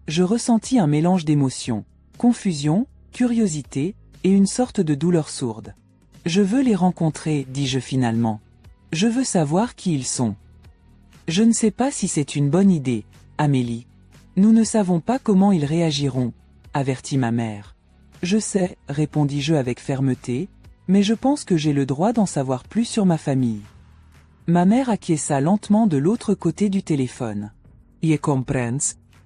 Je ressentis un mélange d'émotions, confusion, curiosité, et une sorte de douleur sourde. Je veux les rencontrer, dis-je finalement. Je veux savoir qui ils sont. Je ne sais pas si c'est une bonne idée, Amélie. Nous ne savons pas comment ils réagiront, avertit ma mère. Je sais, répondis-je avec fermeté, mais je pense que j'ai le droit d'en savoir plus sur ma famille. Ma mère acquiesça lentement de l'autre côté du téléphone. Je comprends,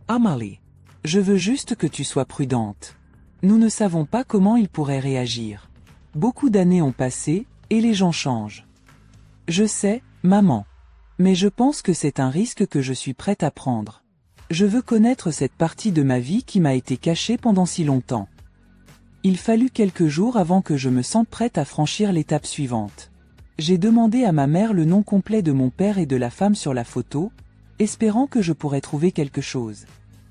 Amalie. Je veux juste que tu sois prudente. Nous ne savons pas comment ils pourraient réagir. Beaucoup d'années ont passé, et les gens changent. Je sais, maman. Mais je pense que c'est un risque que je suis prête à prendre. Je veux connaître cette partie de ma vie qui m'a été cachée pendant si longtemps. Il fallut quelques jours avant que je me sente prête à franchir l'étape suivante. J'ai demandé à ma mère le nom complet de mon père et de la femme sur la photo, espérant que je pourrais trouver quelque chose.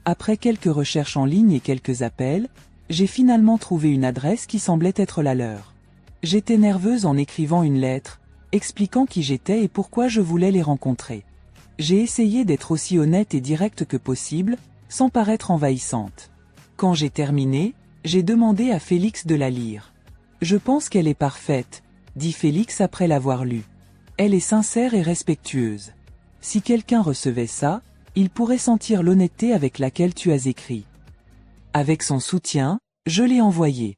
Après quelques recherches en ligne et quelques appels, j'ai finalement trouvé une adresse qui semblait être la leur. J'étais nerveuse en écrivant une lettre, expliquant qui j'étais et pourquoi je voulais les rencontrer. J'ai essayé d'être aussi honnête et directe que possible, sans paraître envahissante. Quand j'ai terminé, j'ai demandé à Félix de la lire. Je pense qu'elle est parfaite, dit Félix après l'avoir lue. Elle est sincère et respectueuse. Si quelqu'un recevait ça, il pourrait sentir l'honnêteté avec laquelle tu as écrit. Avec son soutien, je l'ai envoyé.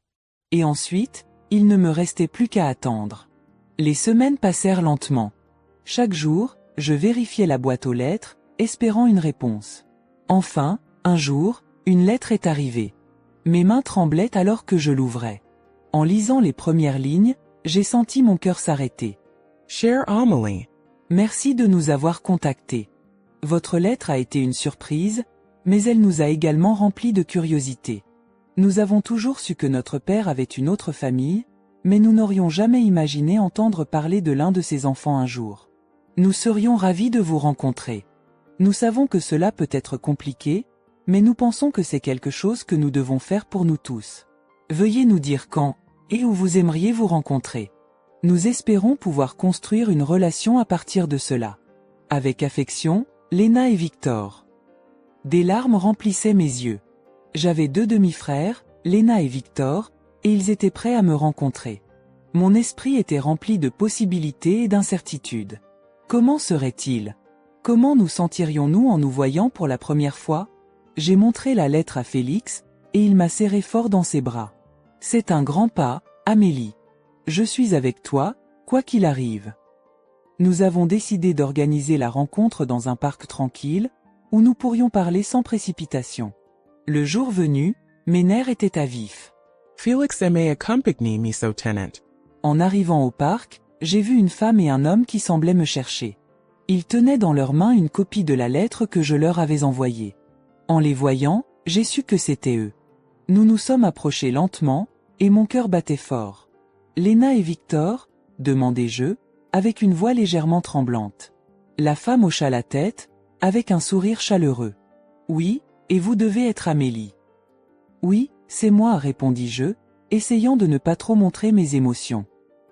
Et ensuite, il ne me restait plus qu'à attendre. Les semaines passèrent lentement. Chaque jour, je vérifiais la boîte aux lettres, espérant une réponse. Enfin, un jour, une lettre est arrivée. Mes mains tremblaient alors que je l'ouvrais. En lisant les premières lignes, j'ai senti mon cœur s'arrêter. Cher Amélie. Merci de nous avoir contactés. Votre lettre a été une surprise, mais elle nous a également remplis de curiosité. Nous avons toujours su que notre père avait une autre famille, mais nous n'aurions jamais imaginé entendre parler de l'un de ses enfants un jour. Nous serions ravis de vous rencontrer. Nous savons que cela peut être compliqué, mais nous pensons que c'est quelque chose que nous devons faire pour nous tous. Veuillez nous dire quand et où vous aimeriez vous rencontrer. Nous espérons pouvoir construire une relation à partir de cela. Avec affection, Léna et Victor. Des larmes remplissaient mes yeux. J'avais 2 demi-frères, Léna et Victor, et ils étaient prêts à me rencontrer. Mon esprit était rempli de possibilités et d'incertitudes. Comment serait-il? Comment nous sentirions-nous en nous voyant pour la première fois? J'ai montré la lettre à Félix, et il m'a serré fort dans ses bras. C'est un grand pas, Amélie. Je suis avec toi, quoi qu'il arrive. Nous avons décidé d'organiser la rencontre dans un parc tranquille, où nous pourrions parler sans précipitation. Le jour venu, mes nerfs étaient à vif. Felix aimait accompagner mes tenants. En arrivant au parc, j'ai vu une femme et un homme qui semblaient me chercher. Ils tenaient dans leurs mains une copie de la lettre que je leur avais envoyée. En les voyant, j'ai su que c'était eux. Nous nous sommes approchés lentement, et mon cœur battait fort. Léna et Victor, demandai-je, avec une voix légèrement tremblante. La femme hocha la tête, avec un sourire chaleureux. Oui, et vous devez être Amélie. Oui, c'est moi, répondis-je, essayant de ne pas trop montrer mes émotions.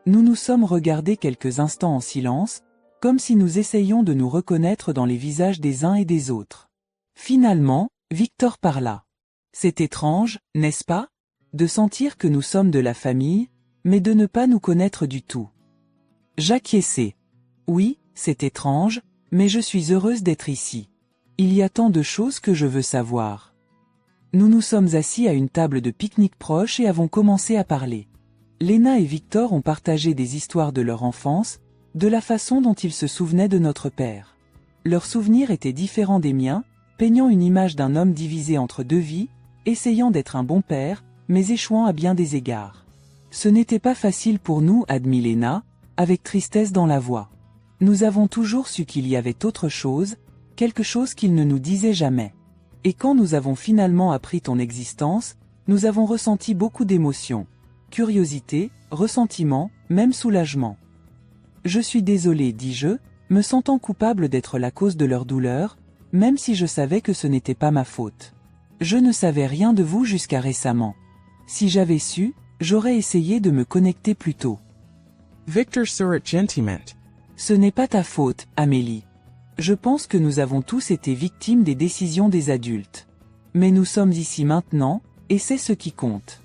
Nous nous sommes regardés quelques instants en silence, comme si nous essayions de nous reconnaître dans les visages des uns et des autres. Finalement, Victor parla. C'est étrange, n'est-ce pas, de sentir que nous sommes de la famille, mais de ne pas nous connaître du tout. J'acquiesçai. Oui, c'est étrange, mais je suis heureuse d'être ici. Il y a tant de choses que je veux savoir. Nous nous sommes assis à une table de pique-nique proche et avons commencé à parler. Léna et Victor ont partagé des histoires de leur enfance, de la façon dont ils se souvenaient de notre père. Leurs souvenirs étaient différents des miens, peignant une image d'un homme divisé entre 2 vies, essayant d'être un bon père, mais échouant à bien des égards. Ce n'était pas facile pour nous, admit Léna, avec tristesse dans la voix. Nous avons toujours su qu'il y avait autre chose, quelque chose qu'il ne nous disait jamais. Et quand nous avons finalement appris ton existence, nous avons ressenti beaucoup d'émotions. Curiosité, ressentiment, même soulagement. Je suis désolé, dis-je, me sentant coupable d'être la cause de leur douleur, même si je savais que ce n'était pas ma faute. Je ne savais rien de vous jusqu'à récemment. Si j'avais su, j'aurais essayé de me connecter plus tôt. Victor serait gentiment. Ce n'est pas ta faute, Amélie. Je pense que nous avons tous été victimes des décisions des adultes. Mais nous sommes ici maintenant, et c'est ce qui compte.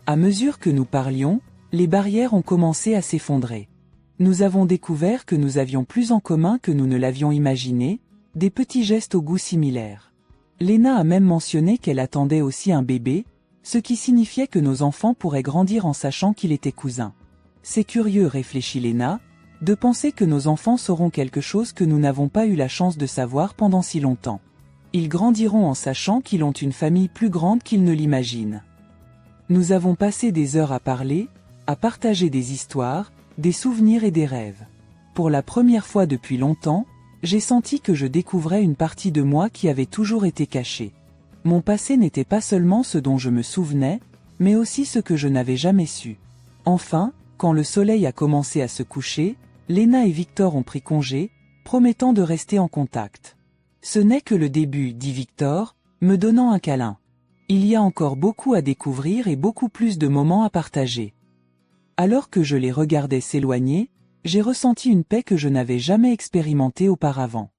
À mesure que nous parlions, les barrières ont commencé à s'effondrer. Nous avons découvert que nous avions plus en commun que nous ne l'avions imaginé, des petits gestes au goût similaire. Léna a même mentionné qu'elle attendait aussi un bébé, ce qui signifiait que nos enfants pourraient grandir en sachant qu'il était cousin. C'est curieux, réfléchit Léna, de penser que nos enfants sauront quelque chose que nous n'avons pas eu la chance de savoir pendant si longtemps. Ils grandiront en sachant qu'ils ont une famille plus grande qu'ils ne l'imaginent. Nous avons passé des heures à parler, à partager des histoires, des souvenirs et des rêves. Pour la première fois depuis longtemps, j'ai senti que je découvrais une partie de moi qui avait toujours été cachée. Mon passé n'était pas seulement ce dont je me souvenais, mais aussi ce que je n'avais jamais su. Enfin, quand le soleil a commencé à se coucher, Léna et Victor ont pris congé, promettant de rester en contact. Ce n'est que le début, dit Victor, me donnant un câlin. Il y a encore beaucoup à découvrir et beaucoup plus de moments à partager. Alors que je les regardais s'éloigner, j'ai ressenti une paix que je n'avais jamais expérimentée auparavant.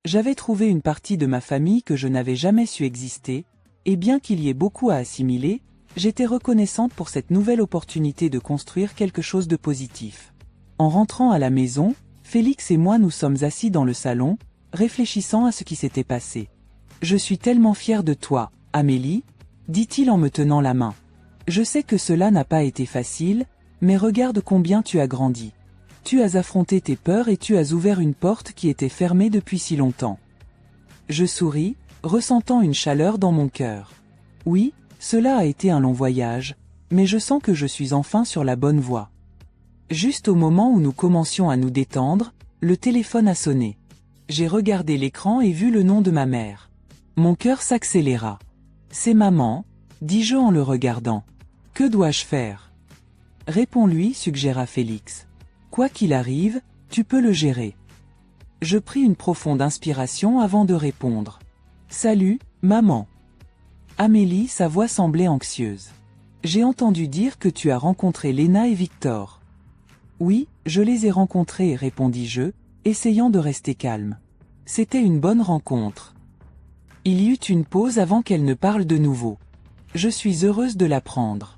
J'avais trouvé une partie de ma famille que je n'avais jamais su exister, et bien qu'il y ait beaucoup à assimiler, j'étais reconnaissante pour cette nouvelle opportunité de construire quelque chose de positif. En rentrant à la maison, Félix et moi nous sommes assis dans le salon, réfléchissant à ce qui s'était passé. « Je suis tellement fière de toi, Amélie », dit-il en me tenant la main. « Je sais que cela n'a pas été facile, mais regarde combien tu as grandi. Tu as affronté tes peurs et tu as ouvert une porte qui était fermée depuis si longtemps. » Je souris, ressentant une chaleur dans mon cœur. Oui, cela a été un long voyage, mais je sens que je suis enfin sur la bonne voie. Juste au moment où nous commencions à nous détendre, le téléphone a sonné. J'ai regardé l'écran et vu le nom de ma mère. Mon cœur s'accéléra. « C'est maman », dis-je en le regardant. « Que dois-je faire ?» « Réponds-lui, suggéra Félix. « Quoi qu'il arrive, tu peux le gérer. » Je pris une profonde inspiration avant de répondre. « Salut, maman. » Amélie, sa voix semblait anxieuse. « J'ai entendu dire que tu as rencontré Léna et Victor. » « Oui, je les ai rencontrés, répondis-je, essayant de rester calme. C'était une bonne rencontre. Il y eut une pause avant qu'elle ne parle de nouveau. Je suis heureuse de l'apprendre.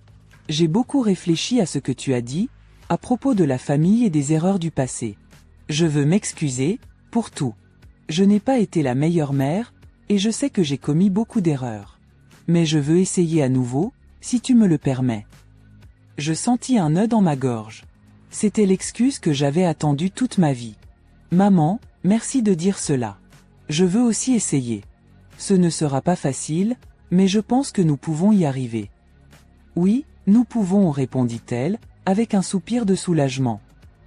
J'ai beaucoup réfléchi à ce que tu as dit, à propos de la famille et des erreurs du passé. Je veux m'excuser, pour tout. Je n'ai pas été la meilleure mère, et je sais que j'ai commis beaucoup d'erreurs. Mais je veux essayer à nouveau, si tu me le permets. Je sentis un nœud dans ma gorge. C'était l'excuse que j'avais attendue toute ma vie. Maman, merci de dire cela. Je veux aussi essayer. Ce ne sera pas facile, mais je pense que nous pouvons y arriver. Oui, nous pouvons, répondit-elle, avec un soupir de soulagement.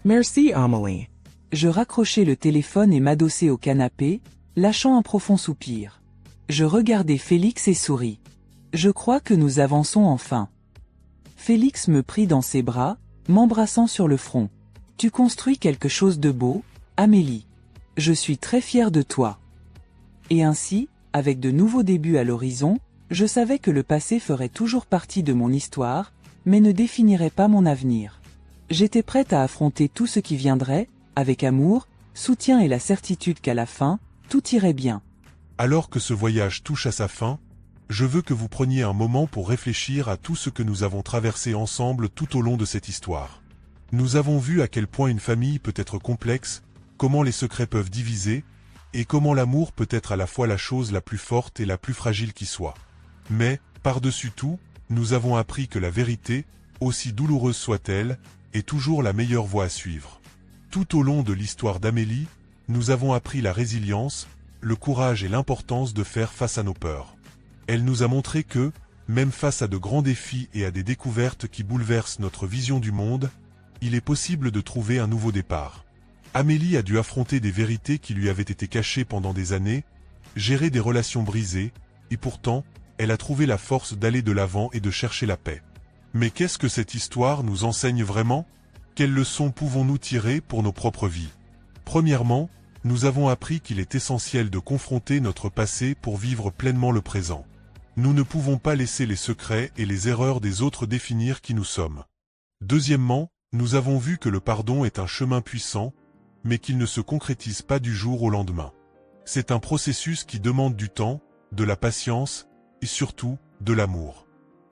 Merci, Amélie. Je raccrochai le téléphone et m'adossai au canapé, lâchant un profond soupir. Je regardai Félix et souris. Je crois que nous avançons enfin. Félix me prit dans ses bras, m'embrassant sur le front. Tu construis quelque chose de beau, Amélie. Je suis très fière de toi. Et ainsi, avec de nouveaux débuts à l'horizon, je savais que le passé ferait toujours partie de mon histoire, mais ne définirait pas mon avenir. J'étais prête à affronter tout ce qui viendrait, avec amour, soutien et la certitude qu'à la fin, tout irait bien. Alors que ce voyage touche à sa fin, je veux que vous preniez un moment pour réfléchir à tout ce que nous avons traversé ensemble tout au long de cette histoire. Nous avons vu à quel point une famille peut être complexe, comment les secrets peuvent diviser, et comment l'amour peut être à la fois la chose la plus forte et la plus fragile qui soit. Mais, par-dessus tout, nous avons appris que la vérité, aussi douloureuse soit-elle, est toujours la meilleure voie à suivre. Tout au long de l'histoire d'Amélie, nous avons appris la résilience, le courage et l'importance de faire face à nos peurs. Elle nous a montré que, même face à de grands défis et à des découvertes qui bouleversent notre vision du monde, il est possible de trouver un nouveau départ. Amélie a dû affronter des vérités qui lui avaient été cachées pendant des années, gérer des relations brisées, et pourtant, elle a trouvé la force d'aller de l'avant et de chercher la paix. Mais qu'est-ce que cette histoire nous enseigne vraiment? Quelles leçons pouvons-nous tirer pour nos propres vies? Premièrement, nous avons appris qu'il est essentiel de confronter notre passé pour vivre pleinement le présent. Nous ne pouvons pas laisser les secrets et les erreurs des autres définir qui nous sommes. Deuxièmement, nous avons vu que le pardon est un chemin puissant, mais qu'il ne se concrétise pas du jour au lendemain. C'est un processus qui demande du temps, de la patience, et surtout, de l'amour.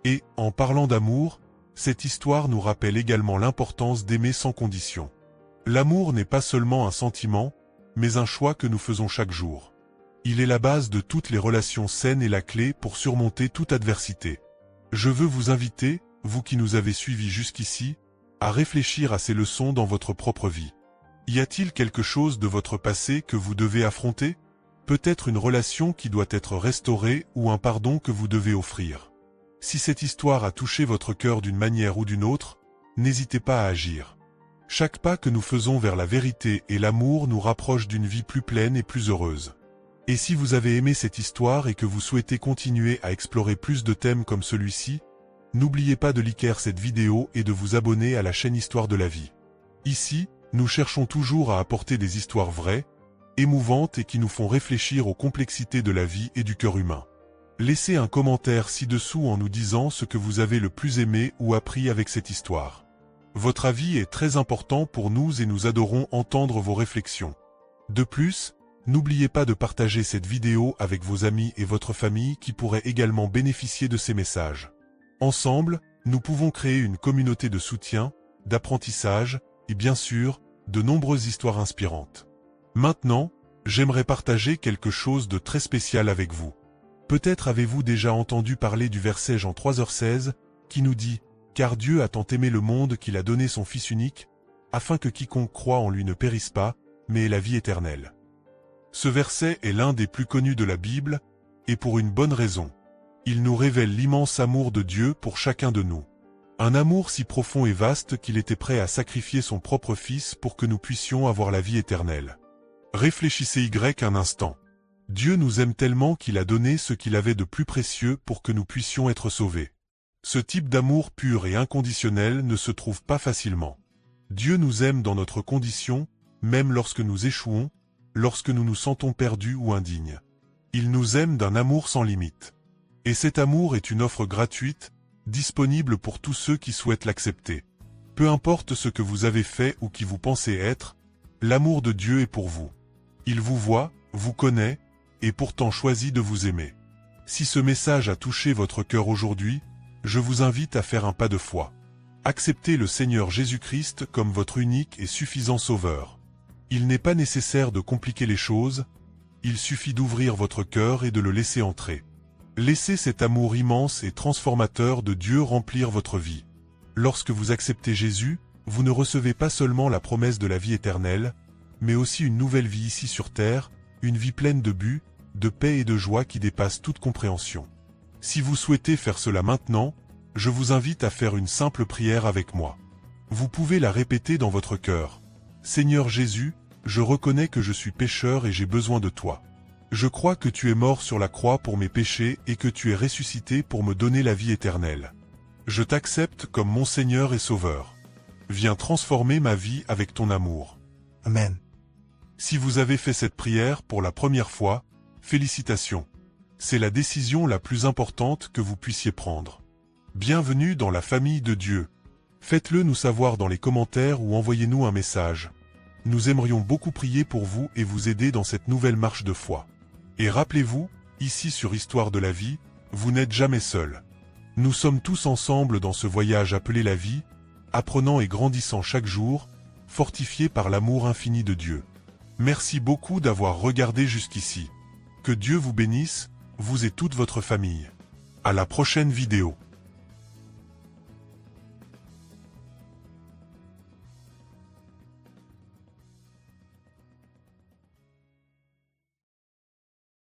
Et, en parlant d'amour, cette histoire nous rappelle également l'importance d'aimer sans condition. L'amour n'est pas seulement un sentiment, mais un choix que nous faisons chaque jour. Il est la base de toutes les relations saines et la clé pour surmonter toute adversité. Je veux vous inviter, vous qui nous avez suivis jusqu'ici, à réfléchir à ces leçons dans votre propre vie. Y a-t-il quelque chose de votre passé que vous devez affronter? Peut-être une relation qui doit être restaurée ou un pardon que vous devez offrir. Si cette histoire a touché votre cœur d'une manière ou d'une autre, n'hésitez pas à agir. Chaque pas que nous faisons vers la vérité et l'amour nous rapproche d'une vie plus pleine et plus heureuse. Et si vous avez aimé cette histoire et que vous souhaitez continuer à explorer plus de thèmes comme celui-ci, n'oubliez pas de liker cette vidéo et de vous abonner à la chaîne Histoire de la vie. Ici, nous cherchons toujours à apporter des histoires vraies, émouvantes et qui nous font réfléchir aux complexités de la vie et du cœur humain. Laissez un commentaire ci-dessous en nous disant ce que vous avez le plus aimé ou appris avec cette histoire. Votre avis est très important pour nous et nous adorons entendre vos réflexions. De plus, n'oubliez pas de partager cette vidéo avec vos amis et votre famille qui pourraient également bénéficier de ces messages. Ensemble, nous pouvons créer une communauté de soutien, d'apprentissage et bien sûr, de nombreuses histoires inspirantes. Maintenant, j'aimerais partager quelque chose de très spécial avec vous. Peut-être avez-vous déjà entendu parler du verset Jean 3h16 qui nous dit « Car Dieu a tant aimé le monde qu'il a donné son Fils unique, afin que quiconque croit en lui ne périsse pas, mais ait la vie éternelle. » Ce verset est l'un des plus connus de la Bible, et pour une bonne raison. Il nous révèle l'immense amour de Dieu pour chacun de nous. Un amour si profond et vaste qu'il était prêt à sacrifier son propre Fils pour que nous puissions avoir la vie éternelle. Réfléchissez un instant. Dieu nous aime tellement qu'il a donné ce qu'il avait de plus précieux pour que nous puissions être sauvés. Ce type d'amour pur et inconditionnel ne se trouve pas facilement. Dieu nous aime dans notre condition, même lorsque nous échouons, lorsque nous nous sentons perdus ou indignes. Il nous aime d'un amour sans limite. Et cet amour est une offre gratuite, disponible pour tous ceux qui souhaitent l'accepter. Peu importe ce que vous avez fait ou qui vous pensez être, l'amour de Dieu est pour vous. Il vous voit, vous connaît, et pourtant choisit de vous aimer. Si ce message a touché votre cœur aujourd'hui, je vous invite à faire un pas de foi. Acceptez le Seigneur Jésus-Christ comme votre unique et suffisant Sauveur. Il n'est pas nécessaire de compliquer les choses, il suffit d'ouvrir votre cœur et de le laisser entrer. Laissez cet amour immense et transformateur de Dieu remplir votre vie. Lorsque vous acceptez Jésus, vous ne recevez pas seulement la promesse de la vie éternelle, mais aussi une nouvelle vie ici sur terre, une vie pleine de but, de paix et de joie qui dépasse toute compréhension. Si vous souhaitez faire cela maintenant, je vous invite à faire une simple prière avec moi. Vous pouvez la répéter dans votre cœur. Seigneur Jésus, je reconnais que je suis pécheur et j'ai besoin de toi. Je crois que tu es mort sur la croix pour mes péchés et que tu es ressuscité pour me donner la vie éternelle. Je t'accepte comme mon Seigneur et Sauveur. Viens transformer ma vie avec ton amour. Amen. Si vous avez fait cette prière pour la première fois, félicitations. C'est la décision la plus importante que vous puissiez prendre. Bienvenue dans la famille de Dieu. Faites-le nous savoir dans les commentaires ou envoyez-nous un message. Nous aimerions beaucoup prier pour vous et vous aider dans cette nouvelle marche de foi. Et rappelez-vous, ici sur Histoire de la vie, vous n'êtes jamais seul. Nous sommes tous ensemble dans ce voyage appelé la vie, apprenant et grandissant chaque jour, fortifiés par l'amour infini de Dieu. Merci beaucoup d'avoir regardé jusqu'ici. Que Dieu vous bénisse, vous et toute votre famille. À la prochaine vidéo.